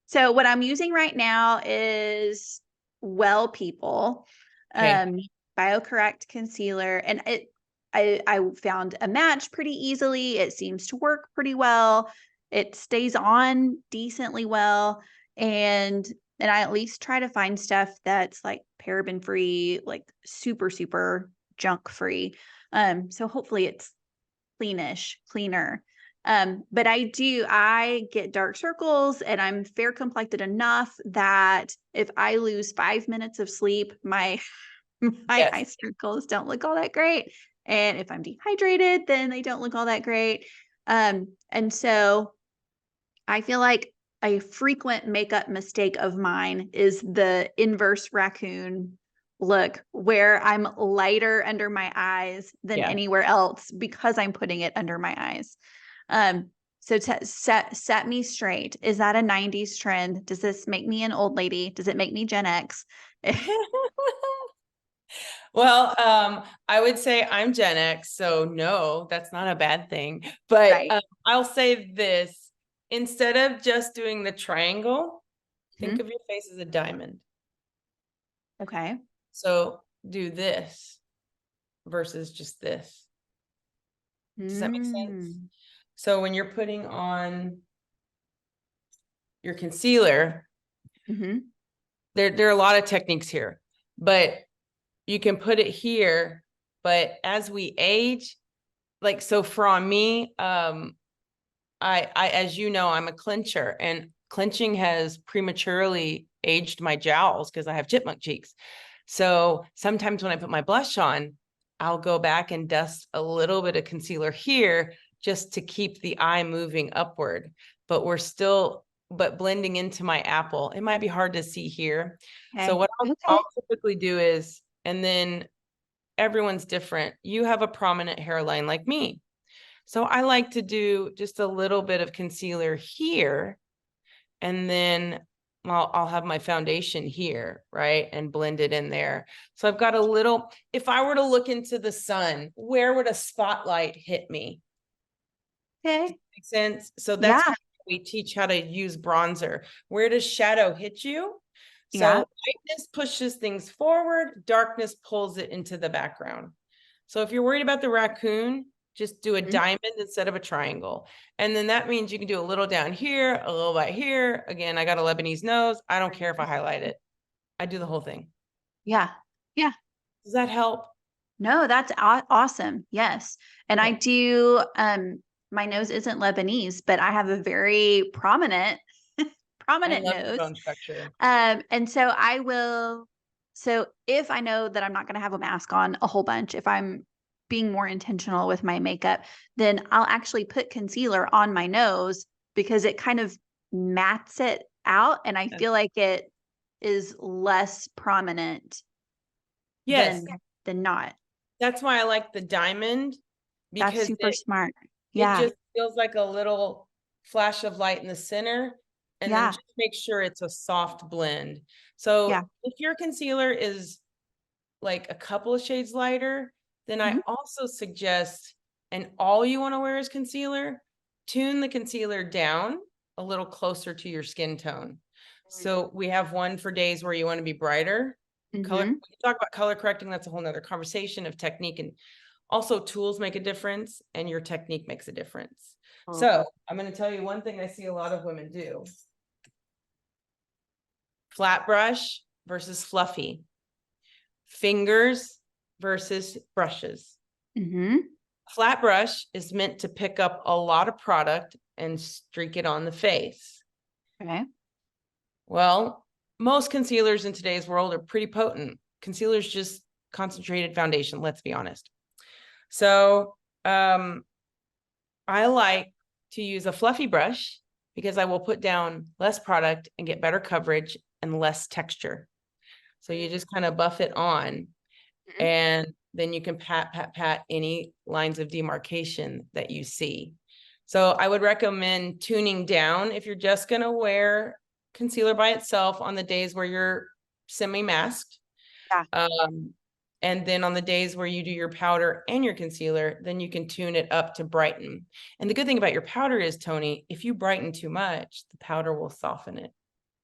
So what I'm using right now is Well People, Okay. BioCorrect concealer, and I found a match pretty easily. It seems to work pretty well. It stays on decently well, and I at least try to find stuff that's like paraben free, like super junk free. So hopefully it's cleaner. But I get dark circles and I'm fair complected enough that if I lose 5 minutes of sleep, my my Yes. eye circles don't look all that great. And if I'm dehydrated, then they don't look all that great. And so I feel like a frequent makeup mistake of mine is the inverse raccoon look, where I'm lighter under my eyes than Yeah. anywhere else because I'm putting it under my eyes. So set me straight. Is that a 90s trend? Does this make me an old lady? Does it make me Gen X? Well, I would say I'm Gen X, so no, that's not a bad thing. But Right. I'll say this, instead of just doing the triangle, think Mhm. of your face as a diamond. Okay. So do this versus just this. Does that make sense? Mm. So when you're putting on your concealer, Hmm. there are a lot of techniques here, but you can put it here. But as we age, like, so for me, as you know, I'm a clincher, and clinching has prematurely aged my jowls because I have chipmunk cheeks. So sometimes when I put my blush on, I'll go back and dust a little bit of concealer here just to keep the eye moving upward. But but blending into my apple. It might be hard to see here. So Okay. what Okay. I'll typically do is, and then everyone's different. You have a prominent hairline like me. So I like to do just a little bit of concealer here, and then I'll have my foundation here, right? And blend it in there. So I've got a little, if I were to look into the sun, where would a spotlight hit me? Okay. Make sense? So that's Yeah. kind of how we teach how to use bronzer. Where does shadow hit you? Yeah. So lightness pushes things forward, darkness pulls it into the background. So if you're worried about the raccoon, just do a Mhm. diamond instead of a triangle. And then that means you can do a little down here, a little bit here. Again, I got a Lebanese nose. I don't care if I highlight it. I do the whole thing. Yeah. Yeah. Does that help? No, that's awesome. Yes. And I Okay. do, my nose isn't Lebanese, but I have a very I prominent love your nose. bone structure. And so so if I know that I'm not going to have a mask on a whole bunch, if I'm being more intentional with my makeup, then I'll actually put concealer on my nose because it kind of mats it out. And I feel like it is less prominent Yes, than not. that's why I like the diamond, That's because super smart. it Yeah. just feels like a little flash of light in the center. And then Yeah. just make sure it's a soft blend. Yeah. So if your concealer is like a couple of shades lighter, then I Mhm. also suggest, and all you want to wear is concealer, tune the concealer down a little closer to your skin tone. So we have one for days where you want to be brighter. Color, we Mhm. can talk about color correcting. That's a whole nother conversation of technique, and also tools make a difference and your technique makes a difference. Oh. So I'm going to tell you one thing I see a lot of women do: flat brush versus fluffy, fingers versus brushes. Mhm. Flat brush is meant to pick up a lot of product and streak it on the face. Okay. Well, most concealers in today's world are pretty potent. Concealer's just concentrated foundation, let's be honest. So I like to use a fluffy brush because I will put down less product and get better coverage and less texture. So you just kind of buff it on, Mhm. and then you can pat any lines of demarcation that you see. So I would recommend tuning down if you're just going to wear concealer by itself on the days where you're semi-masked. Yeah. And then on the days where you do your powder and your concealer, then you can tune it up to brighten. And the good thing about your powder is, Toni, if you brighten too much, the powder will soften it.